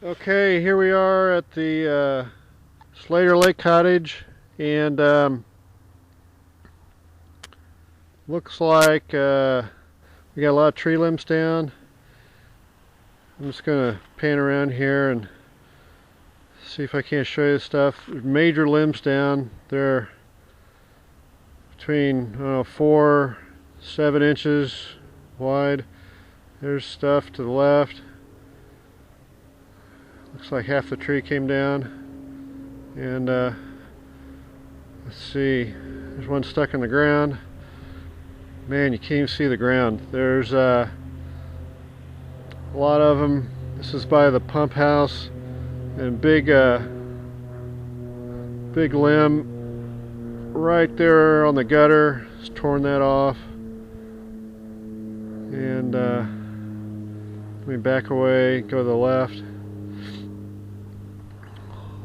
Okay, here we are at the Slater Lake Cottage, and looks like we got a lot of tree limbs down. I'm just gonna pan around here and see if I can't show you stuff. Major limbs down. They're between 4-7 inches wide. There's stuff to the left. Looks like half the tree came down, and let's see, there's one stuck in the ground. Man, you can't even see the ground. There's a lot of them. This is by the pump house, and big limb right there on the gutter. Just torn that off, and let me back away, go to the left.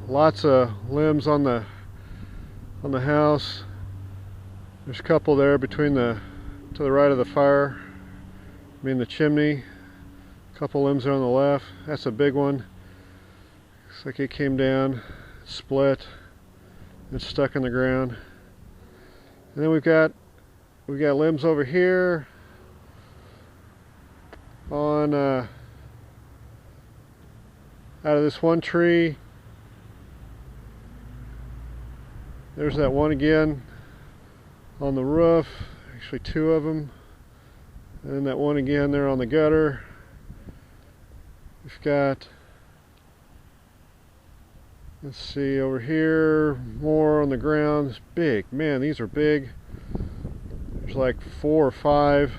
Lots of limbs on the house. There's a couple there between to the right of the fire. I mean the chimney. A couple limbs are on the left. That's a big one. Looks like it came down, split, and stuck in the ground. And then we've got limbs over here on out of this one tree. There's that one again on the roof, actually two of them, and then that one again there on the gutter. We've got, let's see, over here more on the ground. It's big, man, these are big. There's like 4 or 5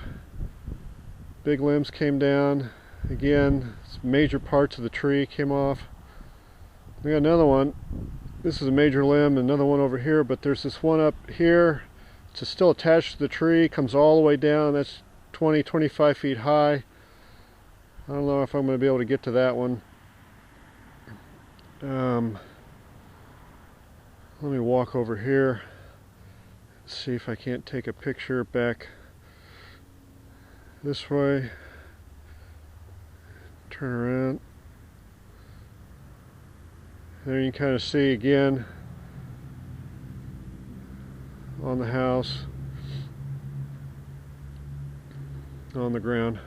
big limbs came down. Again, major parts of the tree came off. We got another one. This is a major limb, another one over here, but there's this one up here. It's still attached to the tree, comes all the way down. That's 20-25 feet high. I don't know if I'm going to be able to get to that one. Let me walk over here, see if I can't take a picture back this way. Turn around. There you can kind of see again on the house, on the ground.